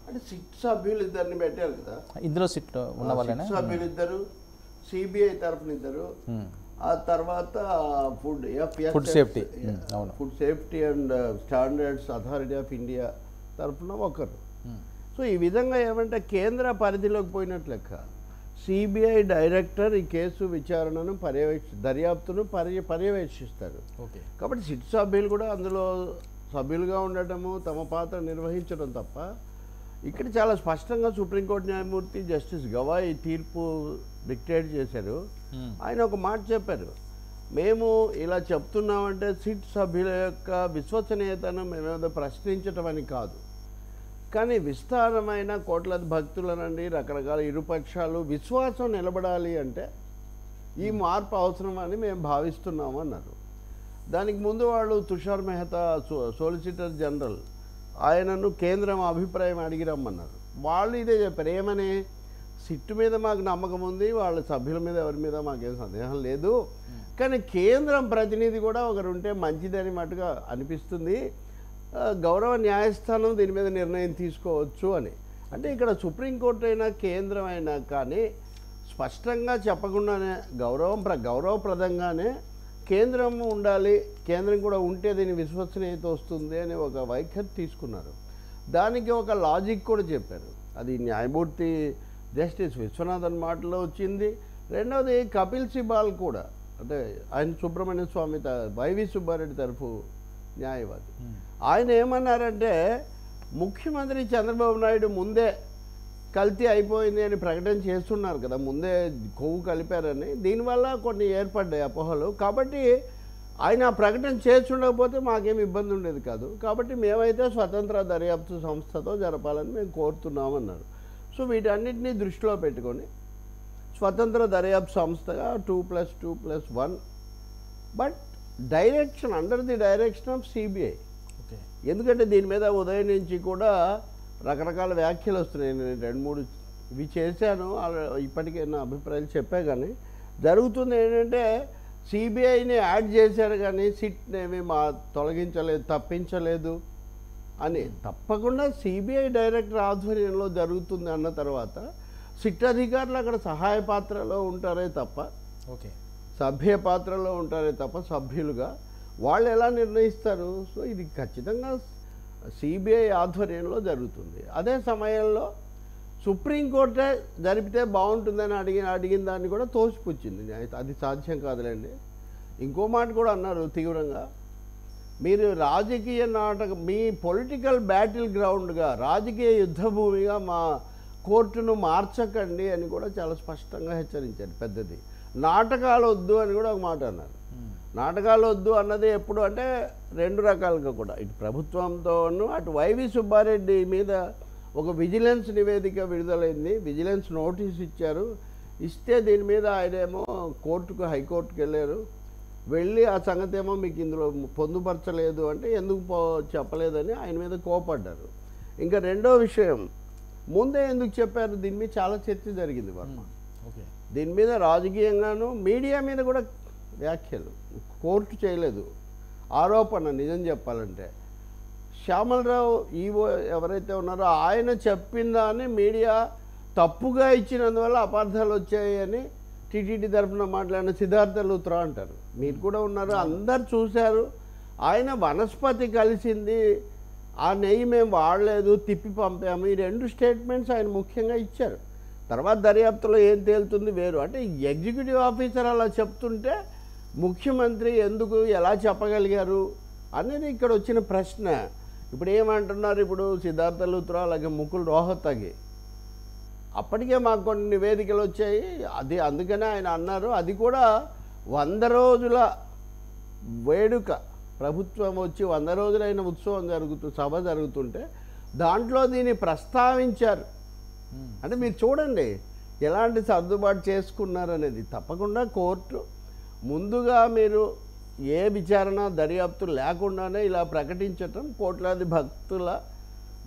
అంటే సిట్ సభ్యులు ఇద్దరిని పెట్టారు కదా, ఇందులో సిట్ ఉన్న వాళ్ళేనా? సిట్ సభ్యులు ఇద్దరు, సిబిఐ తరఫున ఇద్దరు, ఆ తర్వాత food safety food safety and standards authority of India తరఫున ఒకరు. సో ఈ విధంగా ఏమంటే కేంద్ర పరిధిలోకి పోయినట్లు లెక్క. సిబిఐ డైరెక్టర్ ఈ కేసు విచారణను దర్యాప్తును పర్యవేక్షిస్తారు. కాబట్టి సిట్ సభ్యులు కూడా అందులో సభ్యులుగా ఉండటము, తమ పాత్ర నిర్వహించడం తప్ప ఇక్కడ చాలా స్పష్టంగా సుప్రీంకోర్టు న్యాయమూర్తి జస్టిస్ గవాయి తీర్పు డిక్టేట్ చేశారు. ఆయన ఒక మాట చెప్పారు, మేము ఇలా చెప్తున్నామంటే సిట్ సభ్యుల యొక్క విశ్వసనీయతను మేమేదో ప్రశ్నించటం అని కాదు, కానీ విస్తారమైన కోట్లాది భక్తుల నుండి రకరకాల ఇరుపక్షాలు విశ్వాసం నిలబడాలి అంటే ఈ మార్పు అవసరమని మేము భావిస్తున్నాము అన్నారు. దానికి ముందు వాళ్ళు తుషార్ మెహతా సోలిసిటర్ జనరల్ ఆయనను కేంద్రం అభిప్రాయం అడిగి రమ్మన్నారు. వాళ్ళు ఇదే చెప్పారు, ఏమని సిట్టు మీద మాకు నమ్మకం ఉంది, వాళ్ళ సభ్యుల మీద ఎవరి మీద మాకేం సందేహం లేదు, కానీ కేంద్రం ప్రతినిధి కూడా ఒకరు ఉంటే మంచిదని మటుగా అనిపిస్తుంది, గౌరవ న్యాయస్థానం దీని మీద నిర్ణయం తీసుకోవచ్చు అని. అంటే ఇక్కడ సుప్రీంకోర్టు అయినా కేంద్రం అయినా కానీ స్పష్టంగా చెప్పకుండానే గౌరవప్రదంగానే కేంద్రం ఉండాలి, కేంద్రం కూడా ఉంటే దీని విశ్వసనీయత వస్తుంది అని ఒక వైఖరి తీసుకున్నారు. దానికి ఒక లాజిక్ కూడా చెప్పారు, అది న్యాయమూర్తి జస్టిస్ విశ్వనాథన్ మాటలో వచ్చింది. రెండవది కపిల్ సిబాల్ కూడా, అంటే ఆయన సుబ్రహ్మణ్య స్వామి వైవి సుబ్బారెడ్డి తరఫు న్యాయవాది, ఆయన ఏమన్నారంటే ముఖ్యమంత్రి చంద్రబాబు నాయుడు ముందే కల్తీ అయిపోయింది అని ప్రకటన చేస్తున్నారు కదా, ముందే కొవ్వు కలిపారని, దీనివల్ల కొన్ని ఏర్పడ్డాయి అపోహలు. కాబట్టి ఆయన ఆ ప్రకటన చేస్తుండకపోతే మాకేం ఇబ్బంది ఉండేది కాదు, కాబట్టి మేమైతే స్వతంత్ర దర్యాప్తు సంస్థతో జరపాలని మేము కోరుతున్నామన్నారు. సో వీటన్నిటినీ దృష్టిలో పెట్టుకొని స్వతంత్ర దర్యాప్తు సంస్థగా 2+2+1 but direction under the direction of CBI. ఎందుకంటే దీని మీద ఉదయం నుంచి కూడా రకరకాల వ్యాఖ్యలు వస్తున్నాయి. నేను 2-3 ఇవి చేశాను, ఇప్పటికే నా అభిప్రాయాలు చెప్పా. కానీ జరుగుతుంది ఏంటంటే సిబిఐని యాడ్ చేశారు కానీ సిట్నేమి తొలగించలేదు, తప్పించలేదు అని. తప్పకుండా సిబిఐ డైరెక్టర్ ఆధ్వర్యంలో జరుగుతుంది అన్న తర్వాత సిట్ అధికారులు అక్కడ సహాయ పాత్రలో ఉంటారే తప్ప, సభ్య పాత్రలో ఉంటారే తప్ప సభ్యులుగా వాళ్ళు ఎలా నిర్ణయిస్తారు? సో ఇది ఖచ్చితంగా సిబిఐ ఆధ్వర్యంలో జరుగుతుంది. అదే సమయంలో సుప్రీంకోర్టే జరిపితే బాగుంటుందని అడిగిన దాన్ని కూడా తోసిపుచ్చింది. అది సాధ్యం కాదులేండి. ఇంకో మాట కూడా అన్నారు తీవ్రంగా, మీరు రాజకీయ నాటకం, మీ పొలిటికల్ బ్యాటిల్ గ్రౌండ్గా, రాజకీయ యుద్ధభూమిగా మా కోర్టును మార్చకండి అని కూడా చాలా స్పష్టంగా హెచ్చరించారు. పెద్దది నాటకాలు వద్దు అని కూడా ఒక మాట అన్నారు. నాటకాలు వద్దు అన్నది ఎప్పుడు అంటే 2 రకాలుగా కూడా, ఇటు ప్రభుత్వంతోనూ అటు వైవి సుబ్బారెడ్డి మీద ఒక విజిలెన్స్ నివేదిక విడుదలైంది, విజిలెన్స్ నోటీస్ ఇచ్చారు. ఇస్తే దీని మీద ఆయనేమో హైకోర్టుకు వెళ్ళారు. వెళ్ళి ఆ సంగతి ఏమో మీకు ఇందులో పొందుపరచలేదు అంటే ఎందుకు చెప్పలేదని ఆయన మీద కోపడ్డారు. ఇంకా రెండో విషయం, ముందే ఎందుకు చెప్పారు, దీని మీద చాలా చర్చ జరిగింది వర్మ. దీని మీద రాజకీయంగాను మీడియా మీద కూడా వ్యాఖ్యలు, కోర్టు చేయలేదు ఆరోపణ. నిజం చెప్పాలంటే శ్యామలరావు ఈవో ఎవరైతే ఉన్నారో ఆయన చెప్పిందాన్ని మీడియా తప్పుగా ఇచ్చినందువల్ల అపార్థాలు వచ్చాయని టీటీడీ తరఫున మాట్లాడిన సిద్ధార్థ లూత్రా అంటారు. మీరు కూడా ఉన్నారు, అందరు చూశారు. ఆయన వనస్పతి కలిసింది, ఆ నెయ్యి మేము వాడలేదు, తిప్పి పంపాము, ఈ 2 స్టేట్మెంట్స్ ఆయన ముఖ్యంగా ఇచ్చారు. తర్వాత దర్యాప్తులో ఏం తేలుతుంది వేరు. అంటే ఎగ్జిక్యూటివ్ ఆఫీసర్ అలా చెప్తుంటే ముఖ్యమంత్రి ఎందుకు ఎలా చెప్పగలిగారు అనేది ఇక్కడ వచ్చిన ప్రశ్న. ఇప్పుడు ఏమంటున్నారు, ఇప్పుడు సిద్ధార్థ లూత్రా అలాగే ముకుల్ రోహతగి అప్పటికే మాకు కొన్ని నివేదికలు వచ్చాయి, అది అందుకనే ఆయన అన్నారు, అది కూడా 100 రోజుల వేడుక, ప్రభుత్వం వచ్చి 100 రోజులైన ఉత్సవం సభ జరుగుతుంటే దాంట్లో దీన్ని ప్రస్తావించారు. అంటే మీరు చూడండి ఎలాంటి సర్దుబాటు చేసుకున్నారనేది. తప్పకుండా కోర్టు ముందుగా మీరు ఏ విచారణ దర్యాప్తు లేకుండానే ఇలా ప్రకటించటం కోట్లాది భక్తుల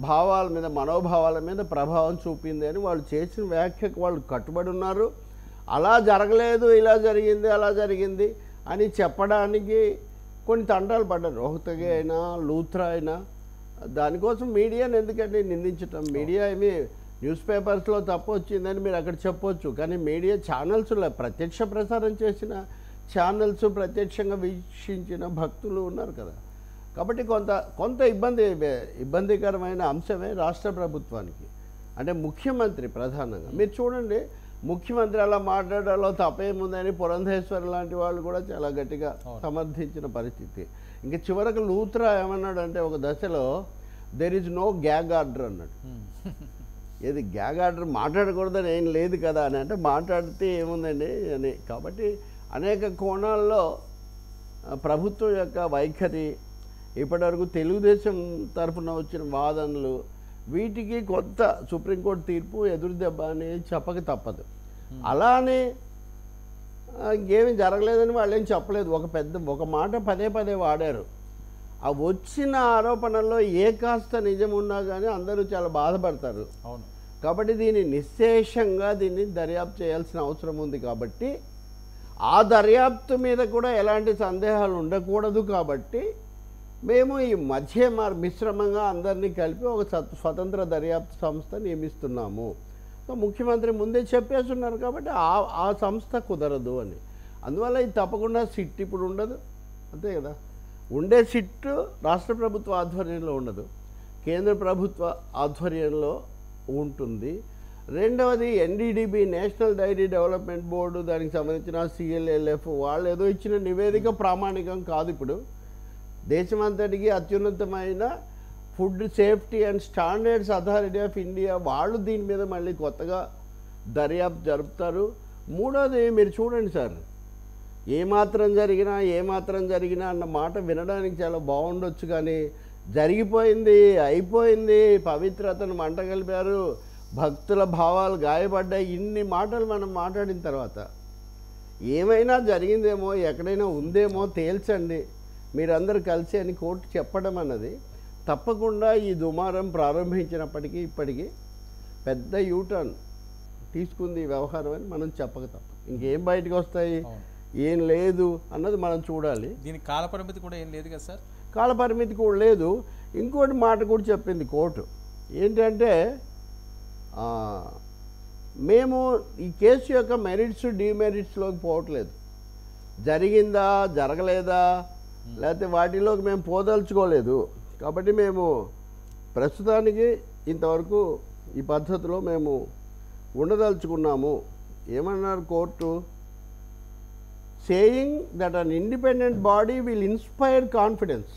భావాల మీద, మనోభావాల మీద ప్రభావం చూపింది అని వాళ్ళు చేసిన వ్యాఖ్యకు వాళ్ళు కట్టుబడి ఉన్నారు. అలా జరగలేదు, ఇలా జరిగింది, అలా జరిగింది అని చెప్పడానికి కొన్ని తంటాలు పడ్డారు. రోహతగి అయినా, లూత్రా అయినా, దానికోసం మీడియాని ఎందుకంటే నిందించటం? మీడియా ఏమి న్యూస్ పేపర్స్లో తప్పు వచ్చిందని మీరు అక్కడ చెప్పొచ్చు, కానీ మీడియా ఛానల్స్లో ప్రత్యక్ష ప్రసారం చేసిన ఛానల్స్, ప్రత్యక్షంగా వీక్షించిన భక్తులు ఉన్నారు కదా. కాబట్టి కొంత ఇబ్బందికరమైన అంశమే రాష్ట్ర ప్రభుత్వానికి, అంటే ముఖ్యమంత్రి ప్రధానంగా. మీరు చూడండి, ముఖ్యమంత్రి అలా మాట్లాడాలో తప్పేముందని పురంధేశ్వర్ లాంటి వాళ్ళు కూడా చాలా గట్టిగా సమర్థించిన పరిస్థితి. ఇంకా చివరకు లూత్రా ఏమన్నాడు అంటే ఒక దశలో there is no gag order అన్నాడు. ఏది గ్యాగ్ ఆర్డర్ మాట్లాడకూడదని ఏం లేదు కదా అని, అంటే మాట్లాడితే ఏముందండి అని. కాబట్టి అనేక కోణాల్లో ప్రభుత్వం యొక్క వైఖరి, ఇప్పటివరకు తెలుగుదేశం తరఫున వచ్చిన వాదనలు, వీటికి కొంత సుప్రీంకోర్టు తీర్పు ఎదురు దెబ్బ అని చెప్పక తప్పదు. అలానే ఇంకేమీ జరగలేదని వాళ్ళు ఏం చెప్పలేదు. ఒక మాట పదే వాడారు. ఆ వచ్చిన ఆరోపణల్లో ఏ కాస్త నిజం ఉన్నా కానీ అందరూ చాలా బాధపడతారు. అవును. కాబట్టి దీన్ని నిశ్శేషంగా దర్యాప్తు చేయాల్సిన అవసరం ఉంది. కాబట్టి ఆ దర్యాప్తు మీద కూడా ఎలాంటి సందేహాలు ఉండకూడదు. కాబట్టి మేము ఈ మిశ్రమంగా అందరినీ కలిపి ఒక స్వతంత్ర దర్యాప్తు సంస్థ నియమిస్తున్నాము. సో ముఖ్యమంత్రి ముందే చెప్పేస్తున్నారు కాబట్టి ఆ సంస్థ కుదరదు అని. అందువల్ల ఇది తప్పకుండా సిట్ ఇప్పుడు ఉండదు, అంతే కదా. ఉండే సిట్ రాష్ట్ర ప్రభుత్వ ఆధ్వర్యంలో ఉండదు, కేంద్ర ప్రభుత్వ ఆధ్వర్యంలో ఉంటుంది. రెండవది NDDB, national dairy development board, దానికి సంబంధించిన సిఎల్ఎల్ఎఫ్ వాళ్ళు ఏదో ఇచ్చిన నివేదిక ప్రామాణికం కాదు. ఇప్పుడు దేశమంతటికి అత్యున్నతమైన food safety and standards authority of India వాళ్ళు దీని మీద మళ్ళీ కొత్తగా దర్యాప్తు జరుపుతారు. మూడోది మీరు చూడండి సార్, ఏమాత్రం జరిగినా అన్న మాట వినడానికి చాలా బాగుండొచ్చు, కానీ జరిగిపోయింది, అయిపోయింది, పవిత్రతను మంట కలిపారు, భక్తుల భావాలు గాయపడ్డాయి, ఇన్ని మాటలు మనం మాట్లాడిన తర్వాత ఏమైనా జరిగిందేమో, ఎక్కడైనా ఉందేమో తేల్చండి మీరందరూ కలిసి అని కోర్టు చెప్పడం అన్నది తప్పకుండా ఈ దుమారం ప్రారంభించినప్పటికీ ఇప్పటికీ పెద్ద యూటర్న్ తీసుకుంది ఈ వ్యవహారం అని మనం చెప్పక తప్ప. ఇంకేం బయటకు వస్తాయి, ఏం లేదు అన్నది మనం చూడాలి. దీనికి కాలపరిమితి కూడా ఏం లేదు కదా సార్? కాలపరిమితి కూడా లేదు. ఇంకోటి మాట కూడా చెప్పింది కోర్టు, ఏంటంటే మేము ఈ కేసు యొక్క మెరిట్స్ డిమెరిట్స్లోకి పోవట్లేదు, జరిగిందా జరగలేదా లేకపోతే వాటిలోకి మేము పోదలుచుకోలేదు. కాబట్టి మేము ప్రస్తుతానికి ఇంతవరకు ఈ పద్ధతిలో మేము ఉండదలుచుకున్నాము. ఏమన్నారు court? saying that an independent body will inspire confidence.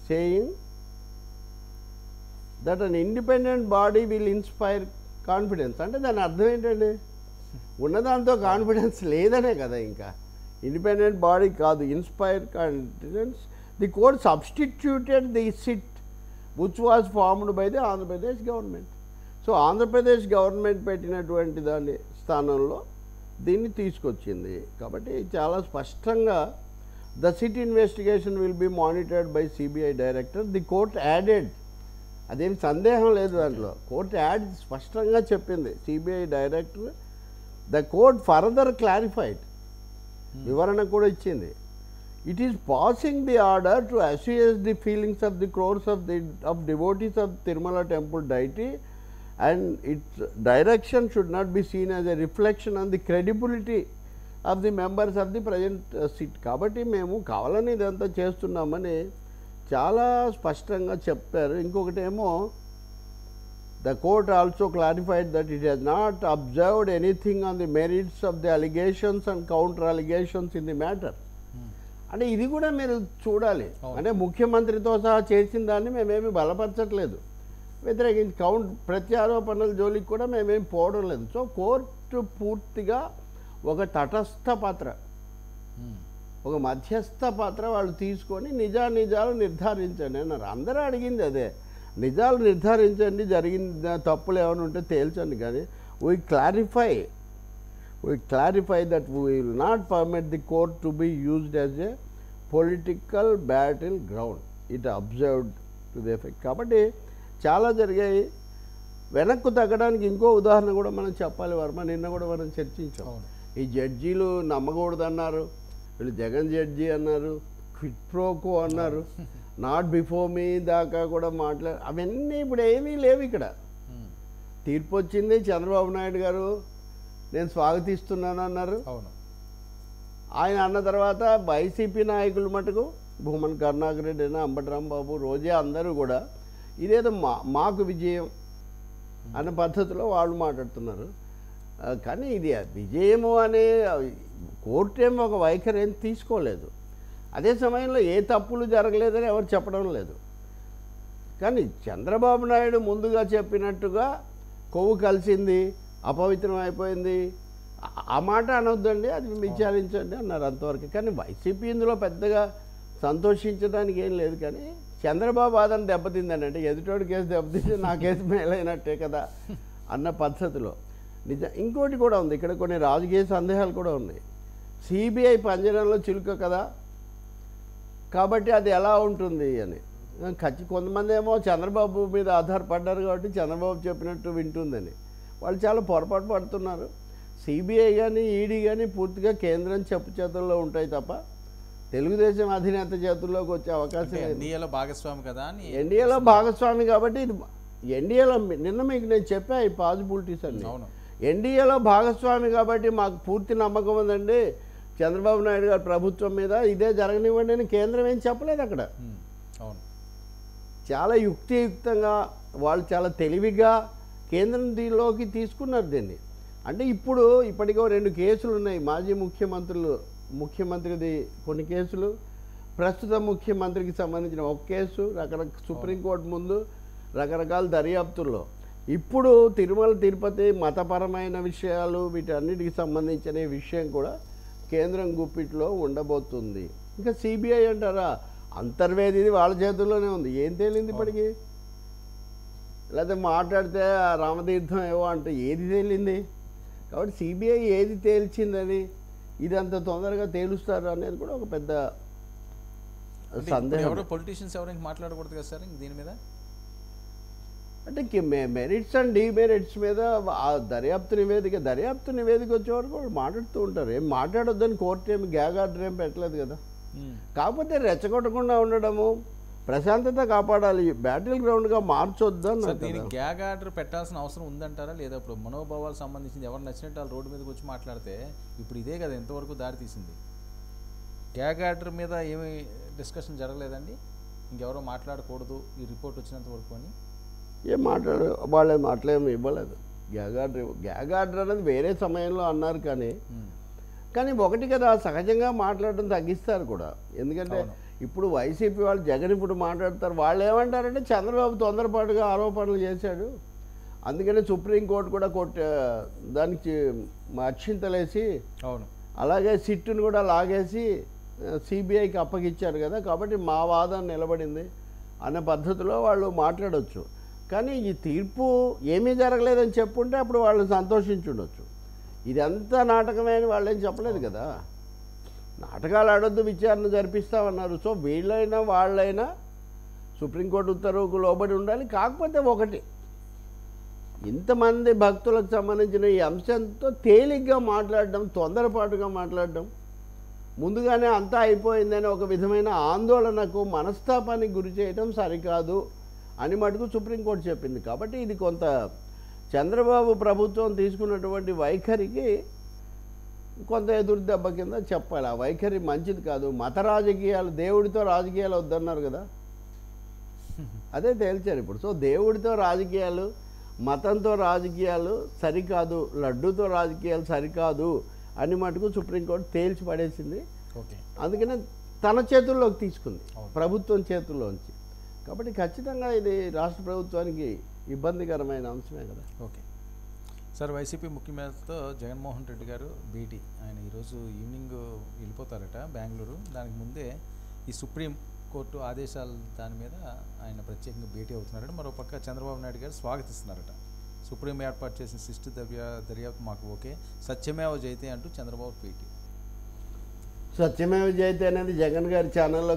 Saying that an independent body will inspire confidence. అంటే దాని అర్థం ఏంటండి? ఉన్నదాంతో కాన్ఫిడెన్స్ లేదనే కదా. ఇంకా ఇండిపెండెంట్ బాడీ కాదు, inspire confidence. The court substituted the SIT which was formed by the Andhra Pradesh government. So Andhra Pradesh government పెట్టినటువంటి దాని స్థానంలో దీన్ని తీసుకొచ్చింది. కాబట్టి చాలా స్పష్టంగా the SIT investigation will be monitored by CBI director. The court added, అదేం సందేహం లేదు దాంట్లో, కోర్ట్ యాడ్ స్పష్టంగా చెప్పింది CBI director. The court further clarified, వివరణ కూడా ఇచ్చింది. It is passing the order to assuage the feelings of the crores of devotees of Tirumala temple deity, and its direction should not be seen as a reflection on the credibility of the members of the present sit. కాబట్టి మేము కావాలని ఇదంతా చేస్తున్నామని చాలా స్పష్టంగా చెప్పారు. ఇంకొకటి ఏమో, the court also clarified that it has not observed anything on the merits of the allegations and counter allegations in the matter. అంటే ఇది కూడా మీరు చూడాలి. అంటే ముఖ్యమంత్రితో సహా చేసిన దాన్ని మేమేమి బలపరచట్లేదు, వ్యతిరేకించి ప్రత్యారోపణల జోలికి కూడా మేమేం పోవడం లేదు. సో కోర్టు పూర్తిగా ఒక తటస్థ పాత్ర, ఒక మధ్యస్థ పాత్ర వాళ్ళు తీసుకొని నిజాలు నిర్ధారించండి అన్నారు. అందరూ అడిగింది అదే, నిజాలు నిర్ధారించండి, జరిగిన తప్పులు ఏమైనా ఉంటే తేల్చండి. కానీ we clarify that we will not permit the court to be used as a political battle ground. It observed to the effect. కాబట్టి చాలా జరిగాయి. వెనక్కు తగ్గడానికి ఇంకో ఉదాహరణ కూడా మనం చెప్పాలి వర్మ. నిన్న కూడా మనం చర్చించాం. ఈ జడ్జీలు నమ్మకూడదన్నారు, వీళ్ళు జగన్ జడ్జి అన్నారు, క్విట్ ప్రోకో అన్నారు. నాట్ బిఫోర్ మీ దాకా కూడా అవన్నీ ఇప్పుడు ఏమీ లేవు ఇక్కడ. తీర్పు వచ్చింది, చంద్రబాబు నాయుడు గారు నేను స్వాగతిస్తున్నాను అన్నారు. అవును. ఆయన అన్న తర్వాత వైసీపీ నాయకులు మటుకు భూమన్ కరుణాకర్ రెడ్డి అయినా, అంబటి రాంబాబు, రోజా అందరూ కూడా ఇదేదో మాకు విజయం అన్న పద్ధతిలో వాళ్ళు మాట్లాడుతున్నారు. కానీ ఇది విజయము అనే కోర్టు ఏమో ఒక వైఖరి ఏం తీసుకోలేదు. అదే సమయంలో ఏ తప్పులు జరగలేదని ఎవరు చెప్పడం లేదు. కానీ చంద్రబాబు నాయుడు ముందుగా చెప్పినట్టుగా కొవ్వు కలిసింది, అపవిత్రం అయిపోయింది, ఆ మాట అనొద్దండి, అది విచారించండి అన్నారు అంతవరకు. కానీ వైసీపీ ఇందులో పెద్దగా సంతోషించడానికి ఏం లేదు. కానీ చంద్రబాబు వాదన దెబ్బతిందని, అంటే ఎదుటోడి కేసు దెబ్బతింటే నా కేసు మేలైనట్టే కదా అన్న పద్ధతిలో ఇంకోటి కూడా ఉంది. ఇక్కడ కొన్ని రాజకీయ సందేహాలు కూడా ఉన్నాయి. సిబిఐ పంజరంలో చిలుక కదా, కాబట్టి అది ఎలా ఉంటుంది అని. కొంతమంది ఏమో చంద్రబాబు మీద ఆధారపడ్డారు కాబట్టి చంద్రబాబు చెప్పినట్టు వింటుందని. వాళ్ళు చాలా పొరపాటు పడుతున్నారు. సిబిఐ కానీ ఈడీ కానీ పూర్తిగా కేంద్రం చెప్పు చేతుల్లో ఉంటాయి తప్ప తెలుగుదేశం అధినేత చేతుల్లోకి వచ్చే అవకాశం ఎన్డీఏలో భాగస్వామి కదా అని. ఎన్డీఏలో భాగస్వామి కాబట్టి ఇది ఎన్డీఏలో నిన్న మీకు నేను చెప్పా ఈ పాజిబిలిటీస్ అన్ని. ఎన్డీఏలో భాగస్వామి కాబట్టి మాకు పూర్తి నమ్మకం ఉందండి చంద్రబాబు నాయుడు గారి ప్రభుత్వం మీద, ఇదే జరగనివ్వండి అని కేంద్రం ఏం చెప్పలేదు అక్కడ. అవును. చాలా యుక్తియుక్తంగా వాళ్ళు చాలా తెలివిగా కేంద్రం దీనిలోకి తీసుకున్నారు దీన్ని. అంటే ఇప్పటికో 2 కేసులు ఉన్నాయి. మాజీ ముఖ్యమంత్రిది కొన్ని కేసులు, ప్రస్తుత ముఖ్యమంత్రికి సంబంధించిన ఒక కేసు, సుప్రీంకోర్టు ముందు రకరకాల దర్యాప్తుల్లో. ఇప్పుడు తిరుమల తిరుపతి మతపరమైన విషయాలు వీటన్నిటికి సంబంధించిన విషయం కూడా కేంద్రం గుప్పిట్లో ఉండబోతుంది. ఇంకా సిబిఐ అంటారా, అంతర్వేది వాళ్ళ చేతుల్లోనే ఉంది. ఏం తేలింది ఇప్పటికీ? లేకపోతే మాట్లాడితే రామతీర్థం ఏవో అంటే ఏది తేలింది? కాబట్టి సిబిఐ ఏది తేల్చిందని ఇదంత తొందరగా తేలుస్తారు అనేది కూడా ఒక పెద్ద సందేహం. పొలిటీషియన్స్ ఎవరైనా మాట్లాడకూడదు కదా సార్ దీని మీద? అంటే మెరిట్స్ అండ్ డిమెరిట్స్ మీద ఆ దర్యాప్తు నివేదిక వచ్చే వరకు వాళ్ళు మాట్లాడుతూ ఉంటారు. ఏం మాట్లాడొద్దని కోర్టు ఏమి గ్యాగ్ ఆర్డర్ ఏం పెట్టలేదు కదా. కాకపోతే రెచ్చగొట్టకుండా ఉండడము, ప్రశాంతత కాపాడాలి, బ్యాటిల్ గ్రౌండ్గా మార్చొద్దని. దీనికి గ్యాగ్ ఆర్డర్ పెట్టాల్సిన అవసరం ఉందంటారా లేదా? ఇప్పుడు మనోభావాలకు సంబంధించింది ఎవరు నచ్చినట్టు వాళ్ళు రోడ్డు మీదకి వచ్చి మాట్లాడితే ఇప్పుడు ఇదే కదా ఎంతవరకు దారి తీసింది. గ్యాగ్ ఆర్డర్ మీద ఏమి డిస్కషన్ జరగలేదండి? ఇంకెవరో మాట్లాడకూడదు ఈ రిపోర్ట్ వచ్చినంత వరకు అని ఏం వాళ్ళేం అట్లేమి ఇవ్వలేదు. గ్యాగ్ ఆర్డర్ అనేది వేరే సమయంలో అన్నారు. కానీ ఒకటి కదా, సహజంగా మాట్లాడడం తగ్గిస్తారు కూడా. ఎందుకంటే ఇప్పుడు వైసీపీ వాళ్ళు జగన్ ఇప్పుడు మాట్లాడతారు. వాళ్ళు ఏమంటారంటే చంద్రబాబు తొందరపాటుగా ఆరోపణలు చేశాడు, అందుకనే సుప్రీంకోర్టు కూడా దానికి అక్షింతలేసి అలాగే సిట్టును కూడా లాగేసి సిబిఐకి అప్పగిచ్చారు కదా, కాబట్టి మా వాదన నిలబడింది అనే పద్ధతిలో వాళ్ళు మాట్లాడవచ్చు. కానీ ఈ తీర్పు ఏమీ జరగలేదని చెప్పుంటే అప్పుడు వాళ్ళు సంతోషించుండొచ్చు. ఇదంతా నాటకమే అని వాళ్ళేం చెప్పలేదు కదా. నాటకాలు ఆడొద్దు, విచారణ జరిపిస్తామన్నారు. సో వీళ్ళైనా వాళ్ళైనా సుప్రీంకోర్టు ఉత్తర్వుకు లోబడి ఉండాలి. కాకపోతే ఒకటి, ఇంతమంది భక్తులకు సంబంధించిన ఈ అంశంతో తేలిగ్గా మాట్లాడడం, తొందరపాటుగా మాట్లాడడం, ముందుగానే అంతా అయిపోయిందని ఒక విధమైన ఆందోళనకు మనస్తాపానికి గురి చేయడం సరికాదు అని మటుకు సుప్రీంకోర్టు చెప్పింది. కాబట్టి ఇది కొంత చంద్రబాబు ప్రభుత్వం తీసుకున్నటువంటి వైఖరికి కొంత ఎదురు దెబ్బ కింద చెప్పాలి. ఆ వైఖరి మంచిది కాదు. మత రాజకీయాలు, దేవుడితో రాజకీయాలు వద్దన్నారు కదా, అదే తేల్చారు ఇప్పుడు. సో దేవుడితో రాజకీయాలు, మతంతో రాజకీయాలు సరికాదు, లడ్డూతో రాజకీయాలు సరికాదు అని మటుకు సుప్రీంకోర్టు తేల్చి పడేసింది. అందుకనే తన చేతుల్లోకి తీసుకుంది, ప్రభుత్వం చేతుల్లోంచి. కాబట్టి ఖచ్చితంగా ఇది రాష్ట్ర ప్రభుత్వానికి ఇబ్బందికరమైన అంశమే కదా. ఓకే సార్, వైసీపీ ముఖ్యమంత్రితో జగన్మోహన్ రెడ్డి గారు భేటీ. ఆయన ఈరోజు ఈవినింగ్ వెళ్ళిపోతారట బెంగళూరు. దానికి ముందే ఈ సుప్రీం కోర్టు ఆదేశాల దాని మీద ఆయన ప్రత్యేకంగా భేటీ అవుతున్నారట. మరోపక్క చంద్రబాబు నాయుడు గారు స్వాగతిస్తున్నారట. సుప్రీం ఏర్పాటు చేసిన సిస్టు దర్యాప్తు మాకు ఓకే, సత్యమేవ జయతే అంటూ చంద్రబాబు భేటీ. సత్యమేవ జయతే అనేది జగన్ గారి ఛానల్లో